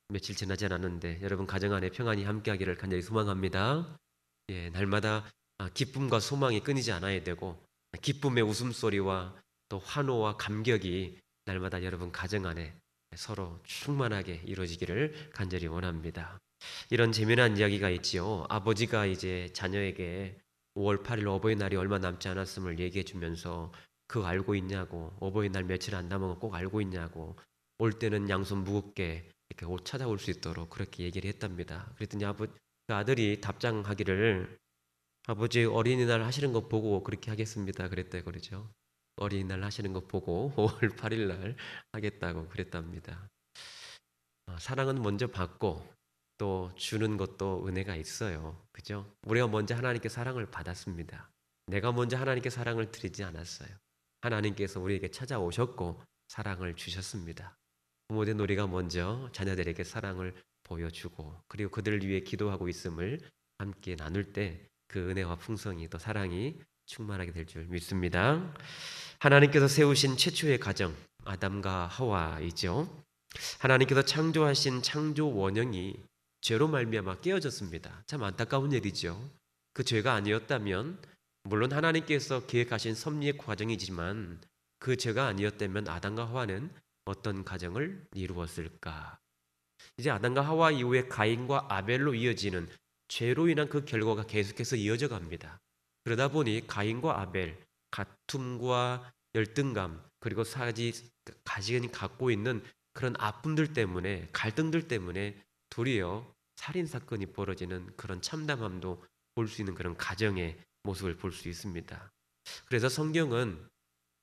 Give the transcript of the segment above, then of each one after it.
며칠 지나지 않았는데 여러분 가정 안에 평안이 함께하기를 간절히 소망합니다. 예, 날마다 기쁨과 소망이 끊이지 않아야 되고 기쁨의 웃음소리와 또 환호와 감격이 날마다 여러분 가정 안에 서로 충만하게 이루어지기를 간절히 원합니다. 이런 재미난 이야기가 있지요. 아버지가 이제 자녀에게 5월 8일 어버이날이 얼마 남지 않았음을 얘기해 주면서 그거 알고 있냐고, 어버이날 며칠 안 남은 거 꼭 알고 있냐고, 올 때는 양손 무겁게 이렇게 옷 찾아올 수 있도록 그렇게 얘기를 했답니다. 그랬더니 그 아들이 답장하기를 아버지 어린이날 하시는 거 보고 그렇게 하겠습니다. 그랬다 그러죠. 어린이날 하시는 거 보고 5월 8일 날 하겠다고 그랬답니다. 사랑은 먼저 받고 또 주는 것도 은혜가 있어요. 그죠? 우리가 먼저 하나님께 사랑을 받았습니다. 내가 먼저 하나님께 사랑을 드리지 않았어요. 하나님께서 우리에게 찾아오셨고 사랑을 주셨습니다. 부모된 우리가 먼저 자녀들에게 사랑을 보여주고 그리고 그들을 위해 기도하고 있음을 함께 나눌 때 그 은혜와 풍성이 또 사랑이 충만하게 될 줄 믿습니다. 하나님께서 세우신 최초의 가정 아담과 하와이죠. 하나님께서 창조하신 창조 원형이 죄로 말미암아 깨어졌습니다. 참 안타까운 일이죠. 그 죄가 아니었다면 물론 하나님께서 계획하신 섭리의 과정이지만 그 죄가 아니었다면 아담과 하와는 어떤 가정을 이루었을까? 이제 아담과 하와 이후에 가인과 아벨로 이어지는 죄로 인한 그 결과가 계속해서 이어져 갑니다. 그러다 보니 가인과 아벨, 다툼과 열등감, 그리고 가지근이 갖고 있는 그런 아픔들 때문에, 갈등들 때문에 도리어 살인 사건이 벌어지는 그런 참담함도 볼 수 있는 그런 가정의 모습을 볼 수 있습니다. 그래서 성경은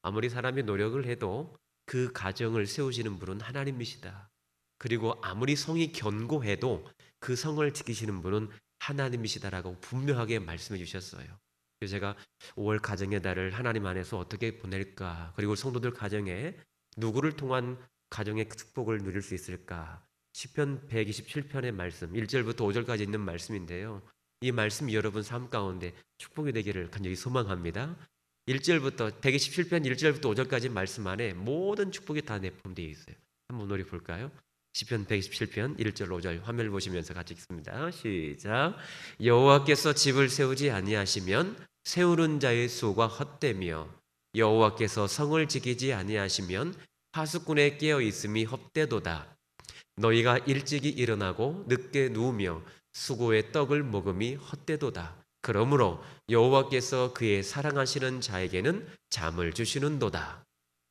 아무리 사람이 노력을 해도 그 가정을 세우시는 분은 하나님이시다. 그리고 아무리 성이 견고해도 그 성을 지키시는 분은 하나님이시다라고 분명하게 말씀해 주셨어요. 그래서 제가 5월 가정의 달을 하나님 안에서 어떻게 보낼까? 그리고 성도들 가정에 누구를 통한 가정의 축복을 누릴 수 있을까? 시편 127편의 말씀 1절부터 5절까지 있는 말씀인데요. 이 말씀이 여러분 삶 가운데 축복이 되기를 간절히 소망합니다. 1절부터 127편 1절부터 5절까지 말씀 안에 모든 축복이 다 내포되어 있어요. 한번 우리 볼까요? 시편 127편 1절 5절 화면을 보시면서 같이 읽습니다. 시작. 여호와께서 집을 세우지 아니하시면 세우는 자의 수가 헛되며 여호와께서 성을 지키지 아니하시면 파수꾼의 깨어 있음이 헛되도다. 너희가 일찍이 일어나고 늦게 누우며 수고의 떡을 먹음이 헛되도다. 그러므로 여호와께서 그의 사랑하시는 자에게는 잠을 주시는도다.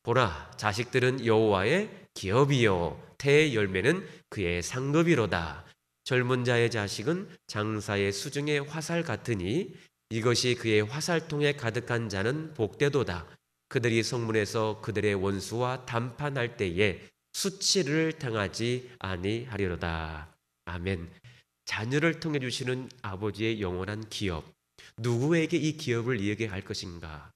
보라, 자식들은 여호와의 기업이요 태의 열매는 그의 상급이로다. 젊은 자의 자식은 장사의 수중의 화살 같으니 이것이 그의 화살통에 가득한 자는 복되도다. 그들이 성문에서 그들의 원수와 담판할 때에 수치를 당하지 아니하리로다. 아멘. 자녀를 통해 주시는 아버지의 영원한 기업. 누구에게 이 기업을 이야기할 것인가?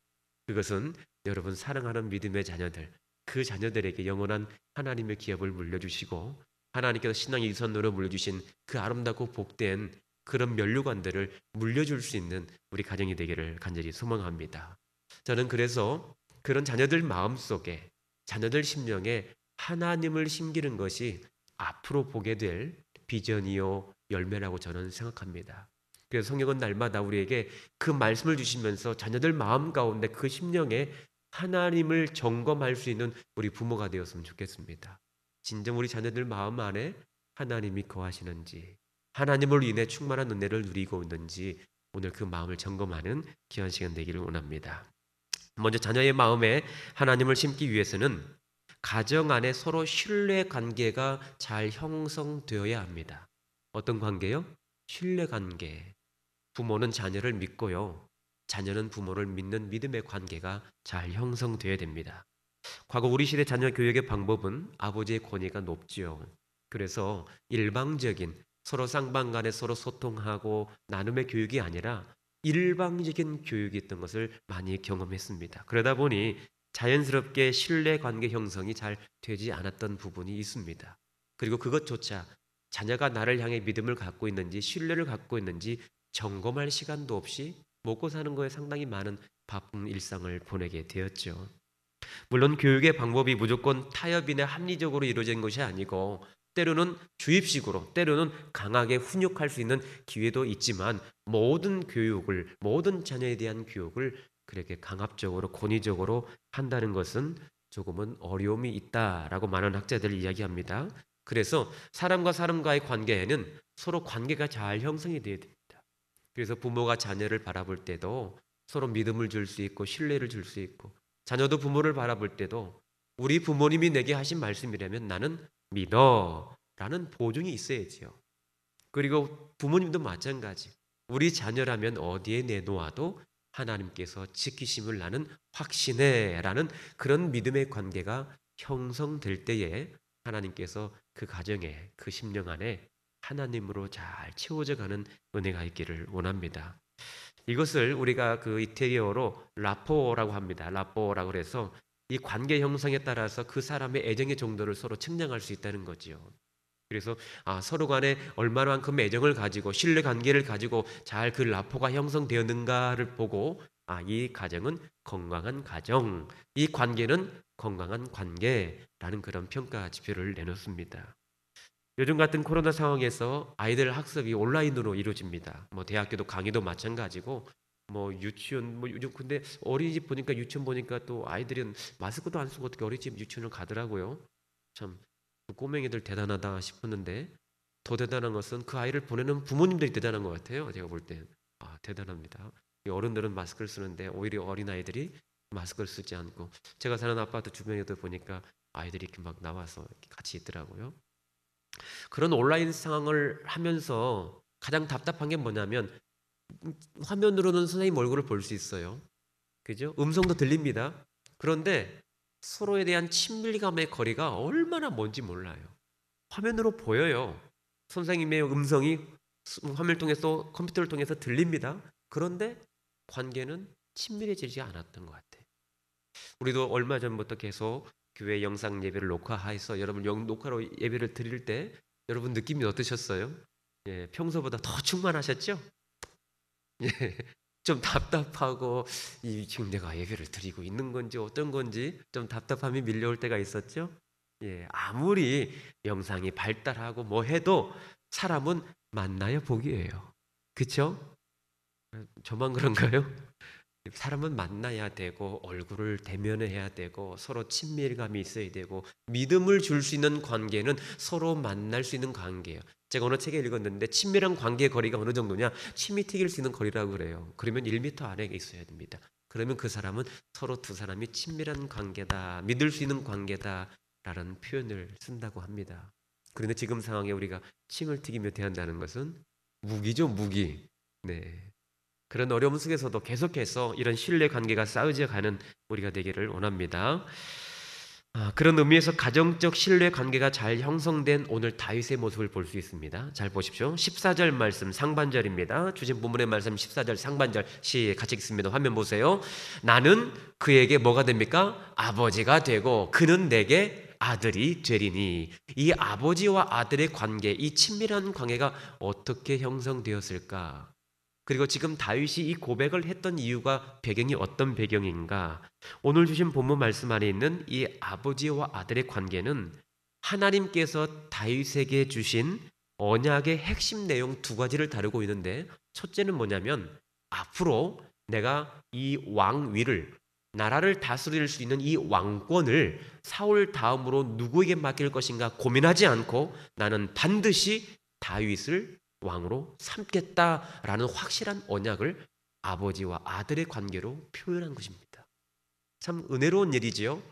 그것은 여러분 사랑하는 믿음의 자녀들, 그 자녀들에게 영원한 하나님의 기업을 물려주시고 하나님께서 신앙의 유산으로 물려주신 그 아름답고 복된 그런 면류관들을 물려줄 수 있는 우리 가정이 되기를 간절히 소망합니다. 저는 그래서 그런 자녀들 마음속에 자녀들 심령에 하나님을 심기는 것이 앞으로 보게 될 비전이요 열매라고 저는 생각합니다. 그래서 성경은 날마다 우리에게 그 말씀을 주시면서 자녀들 마음 가운데 그 심령에 하나님을 점검할 수 있는 우리 부모가 되었으면 좋겠습니다. 진정 우리 자녀들 마음 안에 하나님이 거하시는지, 하나님을 인해 충만한 은혜를 누리고 있는지 오늘 그 마음을 점검하는 귀한 시간 되기를 원합니다. 먼저 자녀의 마음에 하나님을 심기 위해서는 가정 안에 서로 신뢰 관계가 잘 형성되어야 합니다. 어떤 관계요? 신뢰 관계. 부모는 자녀를 믿고요. 자녀는 부모를 믿는 믿음의 관계가 잘 형성되어야 됩니다. 과거 우리 시대 자녀 교육의 방법은 아버지의 권위가 높지요. 그래서 일방적인 서로 쌍방 간에 서로 소통하고 나눔의 교육이 아니라 일방적인 교육이 있던 것을 많이 경험했습니다. 그러다 보니 자연스럽게 신뢰 관계 형성이 잘 되지 않았던 부분이 있습니다. 그리고 그것조차 자녀가 나를 향해 믿음을 갖고 있는지 신뢰를 갖고 있는지 점검할 시간도 없이 먹고 사는 거에 상당히 많은 바쁜 일상을 보내게 되었죠. 물론 교육의 방법이 무조건 타협이나 합리적으로 이루어진 것이 아니고 때로는 주입식으로, 때로는 강하게 훈육할 수 있는 기회도 있지만 모든 교육을, 모든 자녀에 대한 교육을 그렇게 강압적으로, 권위적으로 한다는 것은 조금은 어려움이 있다라고 많은 학자들이 이야기합니다. 그래서 사람과 사람과의 관계에는 서로 관계가 잘 형성이 되어야 됩니다. 그래서 부모가 자녀를 바라볼 때도 서로 믿음을 줄 수 있고 신뢰를 줄 수 있고, 자녀도 부모를 바라볼 때도 우리 부모님이 내게 하신 말씀이라면 나는 믿어 라는 보증이 있어야지요. 그리고 부모님도 마찬가지. 우리 자녀라면 어디에 내놓아도 하나님께서 지키심을 나는 확신해 라는 그런 믿음의 관계가 형성될 때에 하나님께서 그 가정에, 그 심령 안에 하나님으로 잘 채워져 가는 은혜가 있기를 원합니다. 이것을 우리가 그 이태리어로 라포라고 합니다. 라포라고 해서 이 관계 형성에 따라서 그 사람의 애정의 정도를 서로 측량할 수 있다는 거지요. 그래서 서로 간에 얼마만큼 애정을 가지고 신뢰 관계를 가지고 잘 그 라포가 형성되었는가를 보고 이 가정은 건강한 가정, 이 관계는 건강한 관계라는 그런 평가 지표를 내놓습니다. 요즘 같은 코로나 상황에서 아이들 학습이 온라인으로 이루어집니다. 뭐 대학교도 강의도 마찬가지고, 뭐 유치원, 뭐 요즘 근데 어린이집 보니까, 유치원 보니까 또 아이들은 마스크도 안 쓰고 어떻게 어린이집 유치원을 가더라고요. 참 그 꼬맹이들 대단하다 싶었는데, 더 대단한 것은 그 아이를 보내는 부모님들이 대단한 것 같아요. 제가 볼 때 대단합니다. 이 어른들은 마스크를 쓰는데 오히려 어린 아이들이 마스크를 쓰지 않고, 제가 사는 아파트 주변에도 보니까 아이들이 이렇게 막 나와서 이렇게 같이 있더라고요. 그런 온라인 상황을 하면서 가장 답답한 게 뭐냐면, 화면으로는 선생님 얼굴을 볼 수 있어요. 그죠? 음성도 들립니다. 그런데 서로에 대한 친밀감의 거리가 얼마나 먼지 몰라요. 화면으로 보여요. 선생님의 음성이 화면을 통해서, 컴퓨터를 통해서 들립니다. 그런데 관계는 친밀해지지 않았던 것 같아요. 우리도 얼마 전부터 계속 교회 영상 예배를 녹화해서 여러분 녹화로 예배를 드릴 때 여러분 느낌이 어떠셨어요? 예, 평소보다 더 충만하셨죠? 예, 좀 답답하고 지금 내가 예배를 드리고 있는 건지 어떤 건지 좀 답답함이 밀려올 때가 있었죠? 예, 아무리 영상이 발달하고 뭐 해도 사람은 만나야 복이에요. 그렇죠? 저만 그런가요? 사람은 만나야 되고 얼굴을 대면해야 되고 서로 친밀감이 있어야 되고 믿음을 줄 수 있는 관계는 서로 만날 수 있는 관계예요. 제가 어느 책에 읽었는데 친밀한 관계의 거리가 어느 정도냐? 침이 튀길 수 있는 거리라고 그래요. 그러면 1m 안에 있어야 됩니다. 그러면 그 사람은 서로 두 사람이 친밀한 관계다, 믿을 수 있는 관계다라는 표현을 쓴다고 합니다. 그런데 지금 상황에 우리가 침을 튀기며 대한다는 것은 무기죠, 무기. 네. 그런 어려움 속에서도 계속해서 이런 신뢰 관계가 쌓여져 가는 우리가 되기를 원합니다. 그런 의미에서 가정적 신뢰 관계가 잘 형성된 오늘 다윗의 모습을 볼 수 있습니다. 잘 보십시오. 14절 말씀 상반절입니다. 주신 본문의 말씀 14절 상반절 같이 읽습니다. 화면 보세요. 나는 그에게 뭐가 됩니까? 아버지가 되고 그는 내게 아들이 되리니. 이 아버지와 아들의 관계, 이 친밀한 관계가 어떻게 형성되었을까? 그리고 지금 다윗이 이 고백을 했던 이유가, 배경이 어떤 배경인가? 오늘 주신 본문 말씀 안에 있는 이 아버지와 아들의 관계는 하나님께서 다윗에게 주신 언약의 핵심 내용 두 가지를 다루고 있는데, 첫째는 뭐냐면 앞으로 내가 이 왕위를, 나라를 다스릴 수 있는 이 왕권을 사울 다음으로 누구에게 맡길 것인가 고민하지 않고 나는 반드시 다윗을 왕으로 삼겠다라는 확실한 언약을 아버지와 아들의 관계로 표현한 것입니다. 참 은혜로운 일이지요.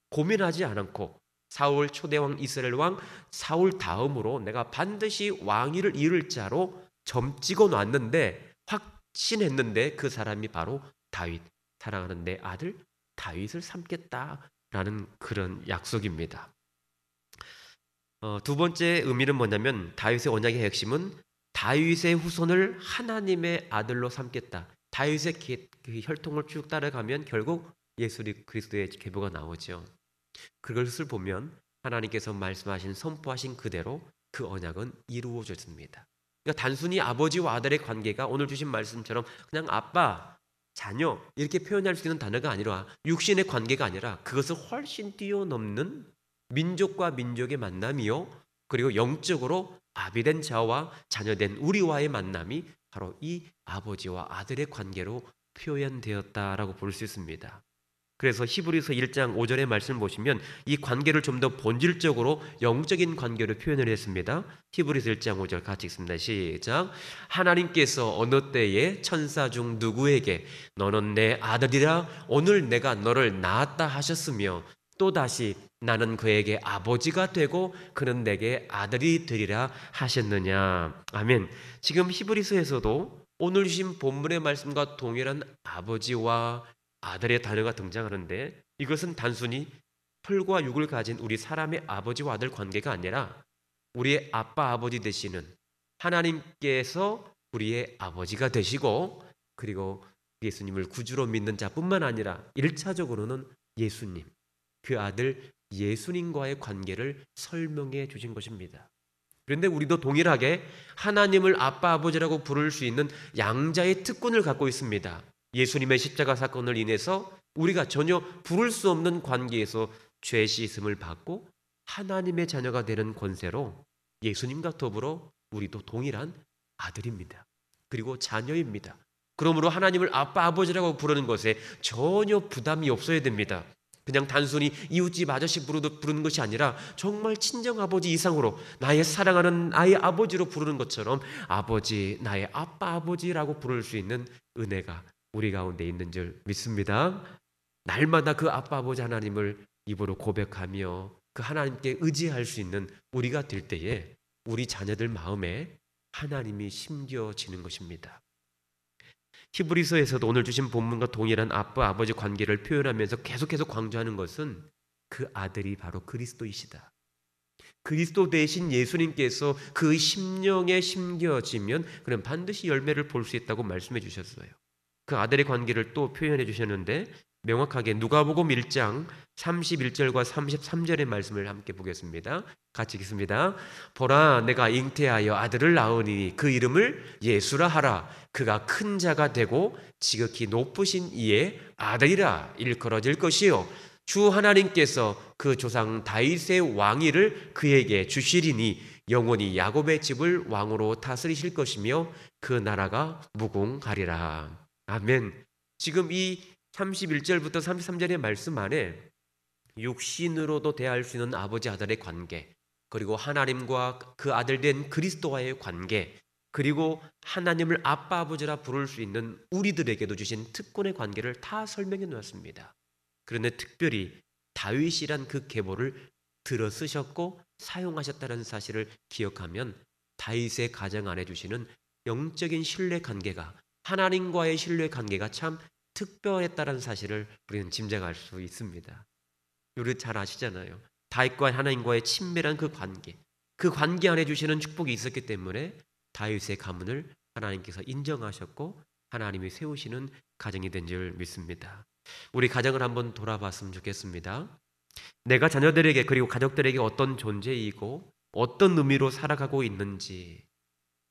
고민하지 않고 사울 초대왕 이스라엘 왕 사울 다음으로 내가 반드시 왕위를 이룰 자로 점 찍어 놨는데, 확신했는데 그 사람이 바로 다윗, 사랑하는 내 아들 다윗을 삼겠다라는 그런 약속입니다. 두 번째 의미는 뭐냐면, 다윗의 언약의 핵심은 다윗의 후손을 하나님의 아들로 삼겠다. 다윗의 그 혈통을 쭉 따라가면 결국 예수 그리스도의 계보가 나오죠. 그것을 보면 하나님께서 말씀하신, 선포하신 그대로 그 언약은 이루어졌습니다. 그러니까 단순히 아버지와 아들의 관계가 오늘 주신 말씀처럼 그냥 아빠, 자녀 이렇게 표현할 수 있는 단어가 아니라, 육신의 관계가 아니라 그것을 훨씬 뛰어넘는 민족과 민족의 만남이요, 그리고 영적으로 아비된 자와 자녀된 우리와의 만남이 바로 이 아버지와 아들의 관계로 표현되었다라고 볼 수 있습니다. 그래서 히브리서 1장 5절의 말씀을 보시면 이 관계를 좀 더 본질적으로 영적인 관계로 표현을 했습니다. 히브리서 1장 5절 같이 읽습니다. 시작. 하나님께서 어느 때에 천사 중 누구에게 너는 내 아들이라 오늘 내가 너를 낳았다 하셨으며 또다시 나는 그에게 아버지가 되고 그는 내게 아들이 되리라 하셨느냐. 아멘. 지금 히브리서에서도 오늘 주신 본문의 말씀과 동일한 아버지와 아들의 단어가 등장하는데 이것은 단순히 혈과 육을 가진 우리 사람의 아버지와 아들 관계가 아니라 우리의 아빠 아버지 되시는 하나님께서 우리의 아버지가 되시고 그리고 예수님을 구주로 믿는 자뿐만 아니라 1차적으로는 예수님, 그 아들 예수님과의 관계를 설명해 주신 것입니다. 그런데 우리도 동일하게 하나님을 아빠 아버지라고 부를 수 있는 양자의 특권을 갖고 있습니다. 예수님의 십자가 사건을 인해서 우리가 전혀 부를 수 없는 관계에서 죄 씻음을 받고 하나님의 자녀가 되는 권세로 예수님과 더불어 우리도 동일한 아들입니다. 그리고 자녀입니다. 그러므로 하나님을 아빠 아버지라고 부르는 것에 전혀 부담이 없어야 됩니다. 그냥 단순히 이웃집 아저씨 부르는 것이 아니라 정말 친정아버지 이상으로 나의 사랑하는 나의 아버지로 부르는 것처럼 아버지, 나의 아빠 아버지라고 부를 수 있는 은혜가 우리 가운데 있는 줄 믿습니다. 날마다 그 아빠 아버지 하나님을 입으로 고백하며 그 하나님께 의지할 수 있는 우리가 될 때에 우리 자녀들 마음에 하나님이 심겨지는 것입니다. 히브리서에서도 오늘 주신 본문과 동일한 아빠 아버지 관계를 표현하면서 계속해서 강조하는 것은 그 아들이 바로 그리스도이시다. 그리스도 대신 예수님께서 그 심령에 심겨지면 그는 반드시 열매를 볼 수 있다고 말씀해 주셨어요. 그 아들의 관계를 또 표현해 주셨는데 명확하게 누가복음 1장 31절과 33절의 말씀을 함께 보겠습니다. 같이 읽습니다. 보라 내가 잉태하여 아들을 낳으니 그 이름을 예수라 하라. 그가 큰 자가 되고 지극히 높으신 이의 아들이라 일컬어질 것이요 주 하나님께서 그 조상 다윗의 왕위를 그에게 주시리니 영원히 야곱의 집을 왕으로 다스리실 것이며 그 나라가 무궁하리라. 아멘. 지금 이 31절부터 33절의 말씀 안에 육신으로도 대할 수 있는 아버지 아들의 관계, 그리고 하나님과 그 아들 된 그리스도와의 관계, 그리고 하나님을 아빠 아버지라 부를 수 있는 우리들에게도 주신 특권의 관계를 다 설명해 놓았습니다. 그런데 특별히 다윗이란 그 계보를 들어 쓰셨고 사용하셨다는 사실을 기억하면 다윗의 가정 안에 주시는 영적인 신뢰 관계가 하나님과의 신뢰 관계가 참 특별했다는 사실을 우리는 짐작할 수 있습니다. 우리 잘 아시잖아요. 다윗과 하나님과의 친밀한 그 관계 안에 주시는 축복이 있었기 때문에 다윗의 가문을 하나님께서 인정하셨고 하나님이 세우시는 가정이 된 줄 믿습니다. 우리 가정을 한번 돌아봤으면 좋겠습니다. 내가 자녀들에게 그리고 가족들에게 어떤 존재이고 어떤 의미로 살아가고 있는지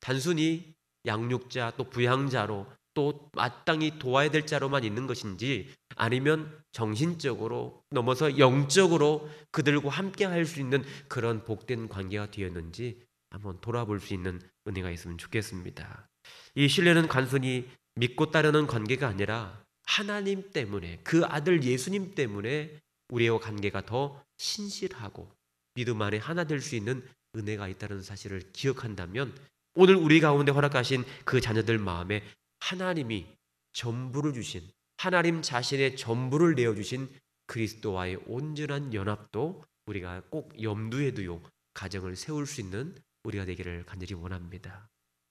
단순히 양육자 또 부양자로 또 마땅히 도와야 될 자로만 있는 것인지 아니면 정신적으로 넘어서 영적으로 그들과 함께 할 수 있는 그런 복된 관계가 되었는지 한번 돌아볼 수 있는 은혜가 있으면 좋겠습니다. 이 신뢰는 단순히 믿고 따르는 관계가 아니라 하나님 때문에 그 아들 예수님 때문에 우리와 관계가 더 신실하고 믿음 안에 하나 될 수 있는 은혜가 있다는 사실을 기억한다면 오늘 우리 가운데 허락하신 그 자녀들 마음에 하나님이 전부를 주신 하나님 자신의 전부를 내어주신 그리스도와의 온전한 연합도 우리가 꼭 염두에 두고 가정을 세울 수 있는 우리가 되기를 간절히 원합니다.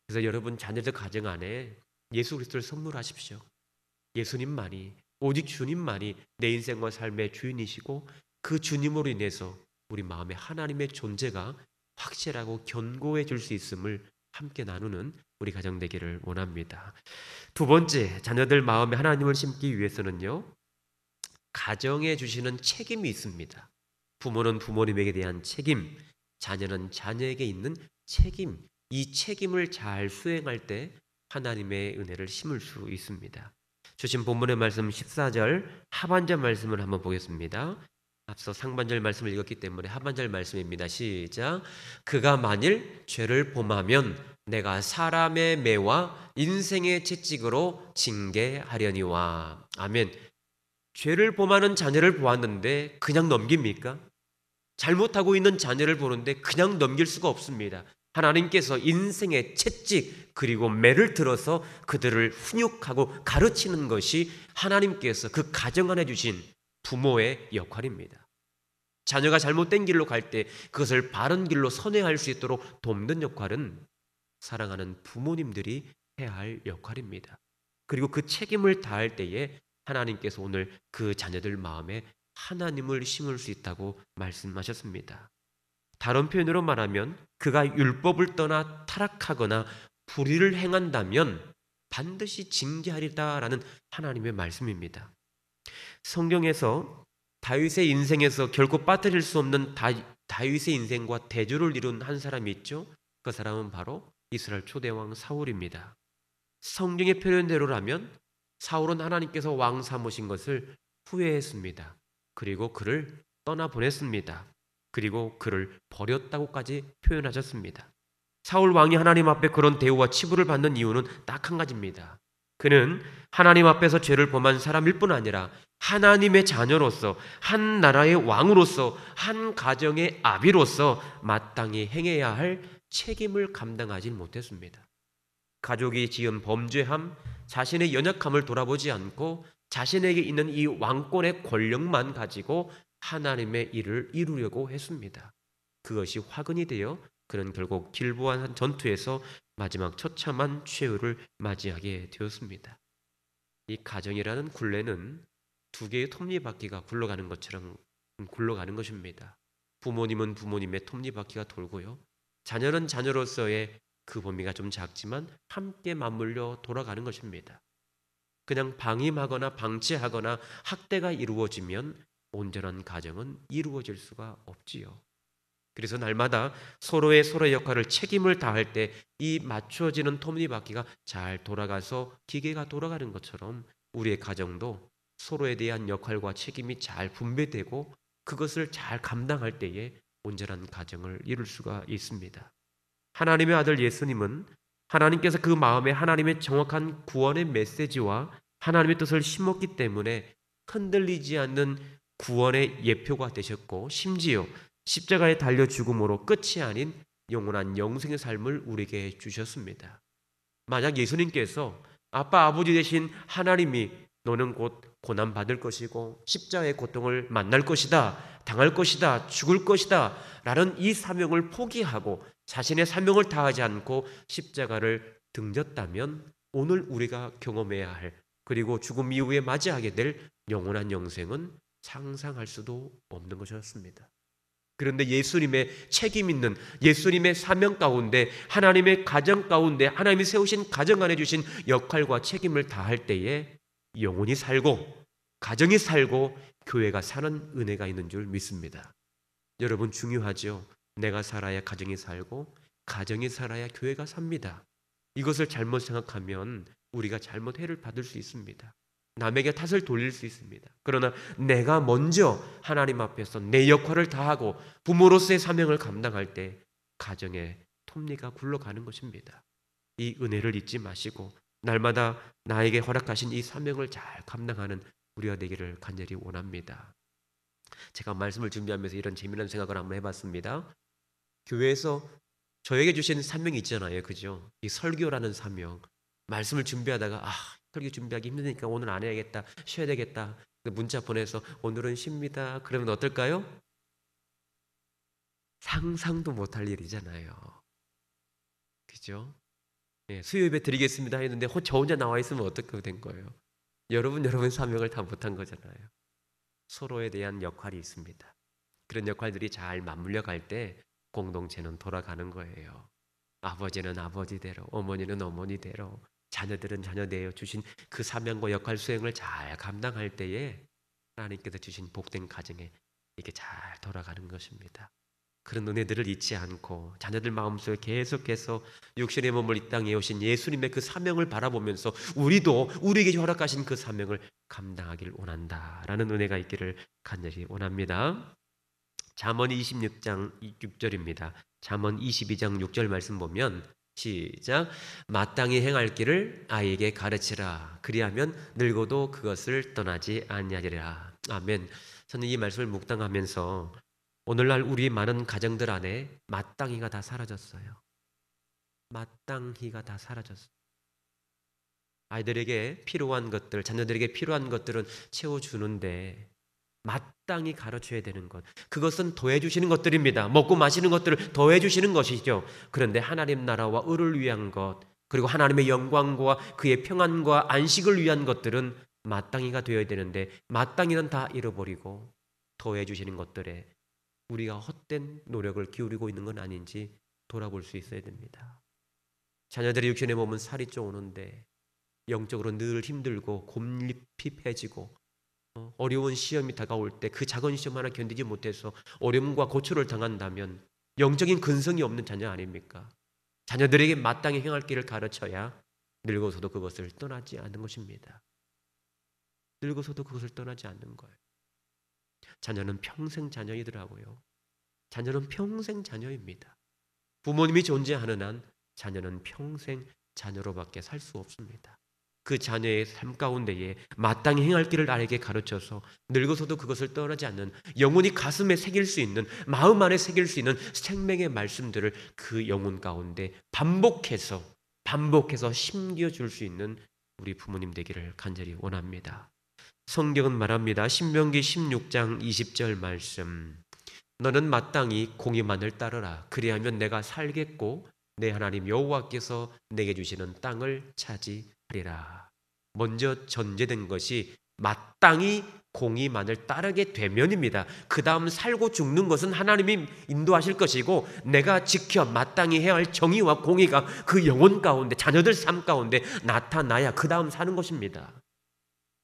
그래서 여러분 자녀들 가정 안에 예수 그리스도를 선물하십시오. 예수님만이 오직 주님만이 내 인생과 삶의 주인이시고 그 주님으로 인해서 우리 마음에 하나님의 존재가 확실하고 견고해질 수 있음을 함께 나누는 우리 가정 되기를 원합니다. 두 번째, 자녀들 마음에 하나님을 심기 위해서는요, 가정에 주시는 책임이 있습니다. 부모는 부모님에게 대한 책임, 자녀는 자녀에게 있는 책임, 이 책임을 잘 수행할 때 하나님의 은혜를 심을 수 있습니다. 주신 본문의 말씀 14절 하반절 말씀을 한번 보겠습니다. 앞서 상반절 말씀을 읽었기 때문에 하반절 말씀입니다. 시작. 그가 만일 죄를 범하면 내가 사람의 매와 인생의 채찍으로 징계하려니와. 아멘. 죄를 범하는 자녀를 보았는데 그냥 넘깁니까? 잘못하고 있는 자녀를 보는데 그냥 넘길 수가 없습니다. 하나님께서 인생의 채찍 그리고 매를 들어서 그들을 훈육하고 가르치는 것이 하나님께서 그 가정 안에 주신 부모의 역할입니다. 자녀가 잘못된 길로 갈 때 그것을 바른 길로 선회할 수 있도록 돕는 역할은 사랑하는 부모님들이 해야 할 역할입니다. 그리고 그 책임을 다할 때에 하나님께서 오늘 그 자녀들 마음에 하나님을 심을 수 있다고 말씀하셨습니다. 다른 표현으로 말하면 그가 율법을 떠나 타락하거나 불의를 행한다면 반드시 징계하리다라는 하나님의 말씀입니다. 성경에서 다윗의 인생에서 결코 빠뜨릴 수 없는 다윗의 인생과 대조를 이룬 한 사람이 있죠. 그 사람은 바로 이스라엘 초대왕 사울입니다. 성경의 표현대로라면 사울은 하나님께서 왕 삼으신 것을 후회했습니다. 그리고 그를 떠나보냈습니다. 그리고 그를 버렸다고까지 표현하셨습니다. 사울 왕이 하나님 앞에 그런 대우와 치부를 받는 이유는 딱 한 가지입니다. 그는 하나님 앞에서 죄를 범한 사람일 뿐 아니라 하나님의 자녀로서, 한 나라의 왕으로서, 한 가정의 아비로서 마땅히 행해야 할 책임을 감당하지 못했습니다. 가족이 지은 범죄함, 자신의 연약함을 돌아보지 않고 자신에게 있는 이 왕권의 권력만 가지고 하나님의 일을 이루려고 했습니다. 그것이 화근이 되어 그는 결국 길보아 전투에서 마지막 처참한 최후를 맞이하게 되었습니다. 이 가정이라는 굴레는 두 개의 톱니바퀴가 굴러가는 것처럼 굴러가는 것입니다. 부모님은 부모님의 톱니바퀴가 돌고요. 자녀는 자녀로서의 그 범위가 좀 작지만 함께 맞물려 돌아가는 것입니다. 그냥 방임하거나 방치하거나 학대가 이루어지면 온전한 가정은 이루어질 수가 없지요. 그래서 날마다 서로의 역할을 책임을 다할 때 이 맞춰지는 톱니바퀴가 잘 돌아가서 기계가 돌아가는 것처럼 우리의 가정도 서로에 대한 역할과 책임이 잘 분배되고 그것을 잘 감당할 때에 온전한 가정을 이룰 수가 있습니다. 하나님의 아들 예수님은 하나님께서 그 마음에 하나님의 정확한 구원의 메시지와 하나님의 뜻을 심었기 때문에 흔들리지 않는 구원의 예표가 되셨고, 심지어 십자가에 달려 죽음으로 끝이 아닌 영원한 영생의 삶을 우리에게 주셨습니다. 만약 예수님께서 아빠 아버지 되신 하나님이 너는 곧 고난 받을 것이고 십자가의 고통을 만날 것이다, 당할 것이다, 죽을 것이다 라는 이 사명을 포기하고 자신의 사명을 다하지 않고 십자가를 등졌다면 오늘 우리가 경험해야 할, 그리고 죽음 이후에 맞이하게 될 영원한 영생은 상상할 수도 없는 것이었습니다. 그런데 예수님의 책임 있는, 예수님의 사명 가운데, 하나님의 가정 가운데, 하나님이 세우신 가정 안에 주신 역할과 책임을 다할 때에 영혼이 살고 가정이 살고 교회가 사는 은혜가 있는 줄 믿습니다. 여러분, 중요하죠. 내가 살아야 가정이 살고 가정이 살아야 교회가 삽니다. 이것을 잘못 생각하면 우리가 잘못 해를 받을 수 있습니다. 남에게 탓을 돌릴 수 있습니다. 그러나 내가 먼저 하나님 앞에서 내 역할을 다하고 부모로서의 사명을 감당할 때 가정의 톱니가 굴러가는 것입니다. 이 은혜를 잊지 마시고 날마다 나에게 허락하신 이 사명을 잘 감당하는 우리가 되기를 간절히 원합니다. 제가 말씀을 준비하면서 이런 재미난 생각을 한번 해봤습니다. 교회에서 저에게 주신 사명이 있잖아요. 그죠? 이 설교라는 사명. 말씀을 준비하다가 설교 준비하기 힘드니까 오늘 안 해야겠다, 쉬어야 되겠다, 문자 보내서 오늘은 쉽니다. 그러면 어떨까요? 상상도 못할 일이잖아요. 그죠? 예, 수요 예배 드리겠습니다 했는데 저 혼자 나와 있으면 어떻게 된 거예요? 여러분 사명을 다 못한 거잖아요. 서로에 대한 역할이 있습니다. 그런 역할들이 잘 맞물려 갈 때 공동체는 돌아가는 거예요. 아버지는 아버지대로, 어머니는 어머니대로, 자녀들은 자녀대로 주신 그 사명과 역할 수행을 잘 감당할 때에 하나님께서 주신 복된 가정에 이게 잘 돌아가는 것입니다. 그런 은혜들을 잊지 않고 자녀들 마음속에 계속해서 육신의 몸을 이 땅에 오신 예수님의 그 사명을 바라보면서 우리도 우리에게 허락하신 그 사명을 감당하길 원한다라는 은혜가 있기를 간절히 원합니다. 잠언 26장 6절입니다. 잠언 22장 6절 말씀 보면 시작. 마땅히 행할 길을 아이에게 가르치라. 그리하면 늙어도 그것을 떠나지 아니하리라. 아멘. 저는 이 말씀을 묵상하면서 오늘날 우리 많은 가정들 안에 마땅히가 다 사라졌어요. 마땅히가 다 사라졌어요. 아이들에게 필요한 것들, 자녀들에게 필요한 것들은 채워주는데 마땅히 가르쳐야 되는 것, 그것은 더해주시는 것들입니다. 먹고 마시는 것들을 더해주시는 것이죠. 그런데 하나님 나라와 의를 위한 것, 그리고 하나님의 영광과 그의 평안과 안식을 위한 것들은 마땅히가 되어야 되는데 마땅히는 다 잃어버리고 더해주시는 것들에 우리가 헛된 노력을 기울이고 있는 건 아닌지 돌아볼 수 있어야 됩니다. 자녀들의 육신의 몸은 살이 쪄오는데 영적으로 늘 힘들고 곰립핍해지고 어려운 시험이 다가올 때 그 작은 시험 하나 견디지 못해서 어려움과 고초를 당한다면 영적인 근성이 없는 자녀 아닙니까? 자녀들에게 마땅히 행할 길을 가르쳐야 늙어서도 그것을 떠나지 않는 것입니다. 늙어서도 그것을 떠나지 않는 거예요. 자녀는 평생 자녀이더라고요. 자녀는 평생 자녀입니다. 부모님이 존재하는 한 자녀는 평생 자녀로밖에 살 수 없습니다. 그 자녀의 삶 가운데에 마땅히 행할 길을 나에게 가르쳐서 늙어서도 그것을 떠나지 않는, 영혼이 가슴에 새길 수 있는, 마음 안에 새길 수 있는 생명의 말씀들을 그 영혼 가운데 반복해서 심겨줄 수 있는 우리 부모님 되기를 간절히 원합니다. 성경은 말합니다. 신명기 16장 20절 말씀. 너는 마땅히 공의만을 따르라. 그리하면 내가 살겠고 내 하나님 여호와께서 내게 주시는 땅을 차지하리라. 먼저 전제된 것이 마땅히 공의만을 따르게 되면입니다. 그 다음 살고 죽는 것은 하나님이 인도하실 것이고 내가 지켜 마땅히 해야 할 정의와 공의가 그 영혼 가운데, 자녀들 삶 가운데 나타나야 그 다음 사는 것입니다.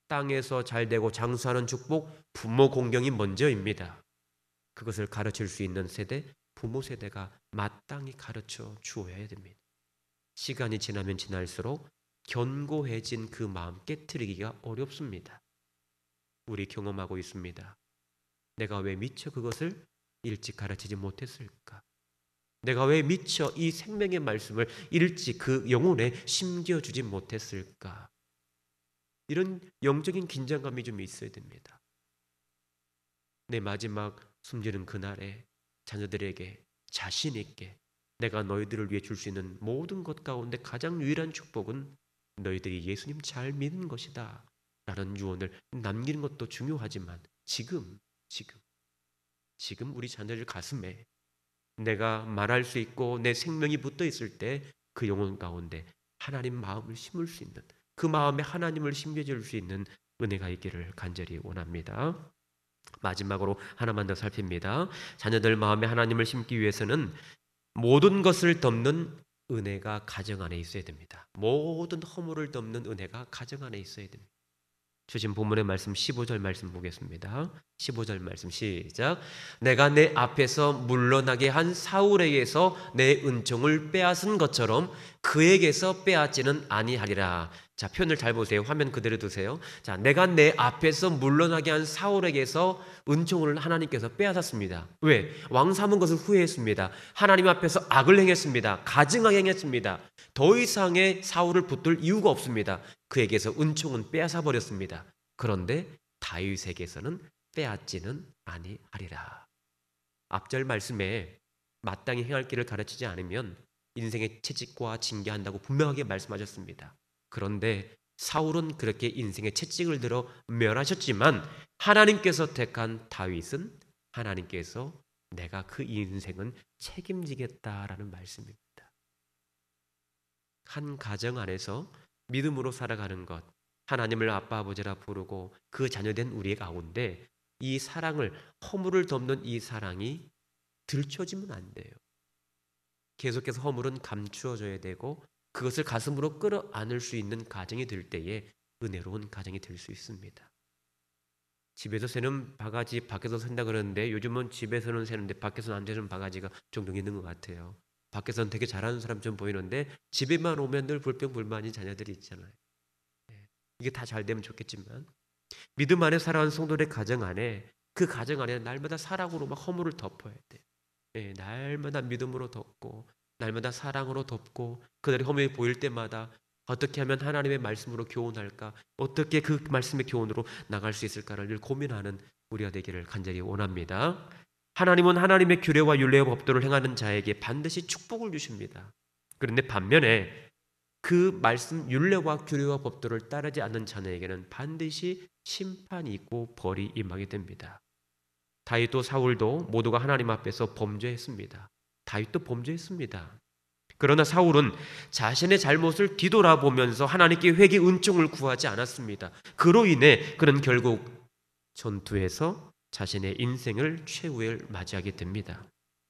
땅에서 잘되고 장수하는 축복, 부모 공경이 먼저입니다. 그것을 가르칠 수 있는 세대, 부모 세대가 마땅히 가르쳐 주어야 됩니다. 시간이 지나면 지날수록 견고해진 그 마음 깨트리기가 어렵습니다. 우리 경험하고 있습니다. 내가 왜 미처 그것을 일찍 가르치지 못했을까? 내가 왜 미처 이 생명의 말씀을 일찍 그 영혼에 심겨주지 못했을까? 이런 영적인 긴장감이 좀 있어야 됩니다. 내 마지막 숨지는 그날에 자녀들에게 자신 있게 내가 너희들을 위해 줄 수 있는 모든 것 가운데 가장 유일한 축복은 너희들이 예수님 잘 믿는 것이다 라는 유언을 남기는 것도 중요하지만 지금 우리 자녀들 가슴에 내가 말할 수 있고 내 생명이 붙어 있을 때 그 영혼 가운데 하나님 마음을 심을 수 있는, 그 마음에 하나님을 심겨줄 수 있는 은혜가 있기를 간절히 원합니다. 마지막으로 하나만 더 살핍니다. 자녀들 마음에 하나님을 심기 위해서는 모든 것을 덮는 은혜가 가정 안에 있어야 됩니다. 모든 허물을 덮는 은혜가 가정 안에 있어야 됩니다. 주신 본문의 말씀 15절 말씀 보겠습니다. 15절 말씀 시작. 내가 내 앞에서 물러나게 한 사울에게서 내 은총을 빼앗은 것처럼 그에게서 빼앗지는 아니하리라. 자, 표현을 잘 보세요. 화면 그대로 두세요. 자, 내가 내 앞에서 물러나게 한 사울에게서 은총을 하나님께서 빼앗았습니다. 왜? 왕 삼은 것을 후회했습니다. 하나님 앞에서 악을 행했습니다. 가증하게 행했습니다. 더 이상의 사울을 붙들 이유가 없습니다. 그에게서 은총은 빼앗아 버렸습니다. 그런데 다윗에게서는 빼앗지는 아니하리라. 앞절 말씀에 마땅히 행할 길을 가르치지 않으면 인생의 채찍과 징계한다고 분명하게 말씀하셨습니다. 그런데 사울은 그렇게 인생의 채찍을 들어 멸하셨지만 하나님께서 택한 다윗은 하나님께서 내가 그 인생은 책임지겠다라는 말씀입니다. 한 가정 안에서 믿음으로 살아가는 것, 하나님을 아빠 아버지라 부르고 그 자녀된 우리 가운데 이 사랑을, 허물을 덮는 이 사랑이 들춰지면 안 돼요. 계속해서 허물은 감추어져야 되고 그것을 가슴으로 끌어안을 수 있는 가정이 될 때에 은혜로운 가정이 될 수 있습니다. 집에서 새는 바가지 밖에서 샌다 그러는데 요즘은 집에서는 새는데 밖에서는 안 되는 바가지가 종종 있는 것 같아요. 밖에서는 되게 잘하는 사람처럼 보이는데 집에만 오면 늘 불평불만인 자녀들이 있잖아요. 예. 이게 다 잘 되면 좋겠지만 믿음 안에 살아가는 성도의 가정 안에 그 가정 안에 날마다 사랑으로 막 허물을 덮어야 돼요. 예, 날마다 믿음으로 덮고 날마다 사랑으로 덮고 그들의 허물이 보일 때마다 어떻게 하면 하나님의 말씀으로 교훈할까? 어떻게 그 말씀의 교훈으로 나갈 수 있을까를 늘 고민하는 우리가 되기를 간절히 원합니다. 하나님은 하나님의 규례와 율례와 법도를 행하는 자에게 반드시 축복을 주십니다. 그런데 반면에 그 말씀 율례와 규례와 법도를 따르지 않는 자녀에게는 반드시 심판이 있고 벌이 임하게 됩니다. 다윗도 사울도 모두가 하나님 앞에서 범죄했습니다. 다윗도 범죄했습니다. 그러나 사울은 자신의 잘못을 뒤돌아보면서 하나님께 회개 은총을 구하지 않았습니다. 그로 인해 그는 결국 전투에서 자신의 인생을 최후에 맞이하게 됩니다.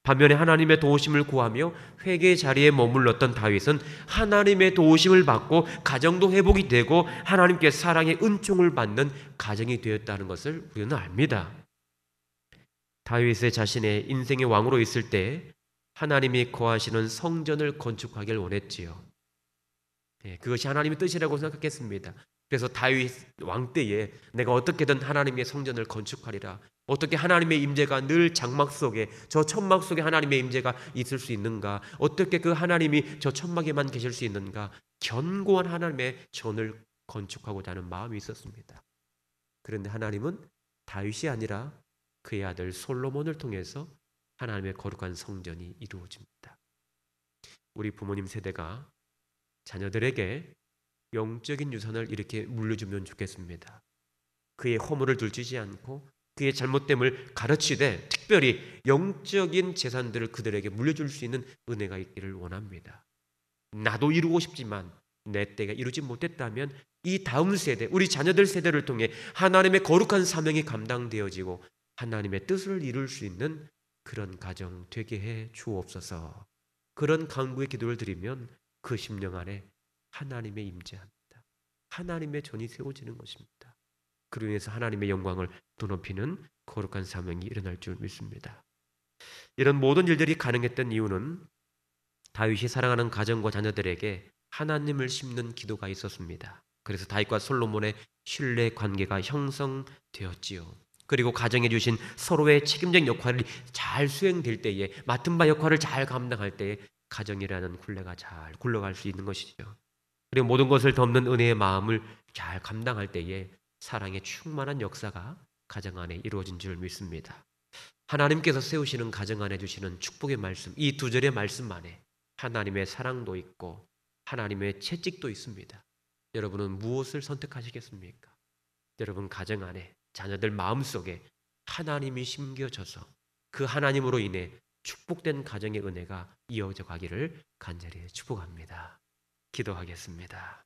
반면에 하나님의 도우심을 구하며 회개 자리에 머물렀던 다윗은 하나님의 도우심을 받고 가정도 회복이 되고 하나님께 사랑의 은총을 받는 가정이 되었다는 것을 우리는 압니다. 다윗의 자신의 인생의 왕으로 있을 때 하나님이 거하시는 성전을 건축하길 원했지요. 그것이 하나님의 뜻이라고 생각했습니다. 그래서 다윗 왕 때에 내가 어떻게든 하나님의 성전을 건축하리라. 어떻게 하나님의 임재가 늘 장막 속에 저 천막 속에 하나님의 임재가 있을 수 있는가? 어떻게 그 하나님이 저 천막에만 계실 수 있는가? 견고한 하나님의 전을 건축하고자 하는 마음이 있었습니다. 그런데 하나님은 다윗이 아니라 그의 아들 솔로몬을 통해서 하나님의 거룩한 성전이 이루어집니다. 우리 부모님 세대가 자녀들에게 영적인 유산을 이렇게 물려주면 좋겠습니다. 그의 허물을 들추지 않고 그의 잘못됨을 가르치되 특별히 영적인 재산들을 그들에게 물려줄 수 있는 은혜가 있기를 원합니다. 나도 이루고 싶지만 내 때가 이루지 못했다면 이 다음 세대, 우리 자녀들 세대를 통해 하나님의 거룩한 사명이 감당되어지고 하나님의 뜻을 이룰 수 있는 그런 가정 되게 해 주옵소서. 그런 간구의 기도를 드리면 그 심령 안에 하나님의 임재합니다. 하나님의 전이 세워지는 것입니다. 그로 인해서 하나님의 영광을 드높이는 거룩한 사명이 일어날 줄 믿습니다. 이런 모든 일들이 가능했던 이유는 다윗이 사랑하는 가정과 자녀들에게 하나님을 심는 기도가 있었습니다. 그래서 다윗과 솔로몬의 신뢰 관계가 형성되었지요. 그리고 가정에 주신 서로의 책임적인 역할이 잘 수행될 때에 맡은 바 역할을 잘 감당할 때에 가정이라는 굴레가 잘 굴러갈 수 있는 것이죠. 그리고 모든 것을 덮는 은혜의 마음을 잘 감당할 때에 사랑의 충만한 역사가 가정 안에 이루어진 줄 믿습니다. 하나님께서 세우시는 가정 안에 주시는 축복의 말씀, 이 두 절의 말씀 안에 하나님의 사랑도 있고 하나님의 채찍도 있습니다. 여러분은 무엇을 선택하시겠습니까? 여러분 가정 안에 자녀들 마음속에 하나님이 심겨져서 그 하나님으로 인해 축복된 가정의 은혜가 이어져 가기를 간절히 축복합니다. 기도하겠습니다.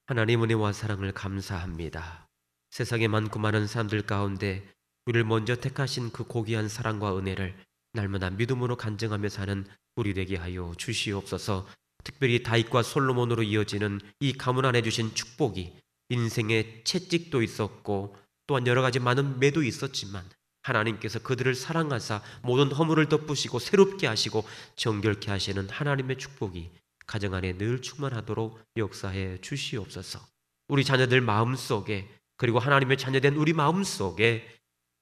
하나님 은혜와 사랑을 감사합니다. 세상에 많고 많은 사람들 가운데 우리를 먼저 택하신 그 고귀한 사랑과 은혜를 날마다 믿음으로 간증하며 사는 우리 되게 하여 주시옵소서. 특별히 다윗과 솔로몬으로 이어지는 이 가문 안에 주신 축복이 인생의 채찍도 있었고 또한 여러 가지 많은 매도 있었지만 하나님께서 그들을 사랑하사 모든 허물을 덮으시고 새롭게 하시고 정결케 하시는 하나님의 축복이 가정 안에 늘 충만하도록 역사해 주시옵소서. 우리 자녀들 마음속에 그리고 하나님의 자녀된 우리 마음속에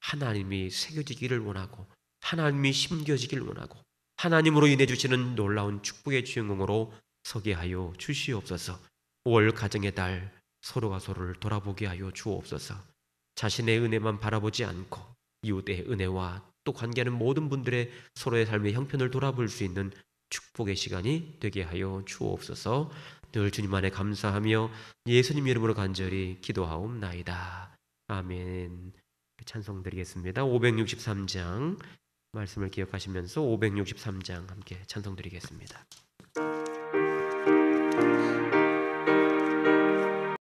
하나님이 새겨지기를 원하고 하나님이 심겨지기를 원하고 하나님으로 인해 주시는 놀라운 축복의 주인공으로 서게 하여 주시옵소서. 5월 가정의 달 서로가 서로를 돌아보게 하여 주옵소서. 자신의 은혜만 바라보지 않고 이웃의 은혜와 또 관계하는 모든 분들의 서로의 삶의 형편을 돌아볼 수 있는 축복의 시간이 되게 하여 주옵소서. 늘 주님 안에 감사하며 예수님 이름으로 간절히 기도하옵나이다. 아멘. 찬송 드리겠습니다. 563장 말씀을 기억하시면서 563장 함께 찬송 드리겠습니다.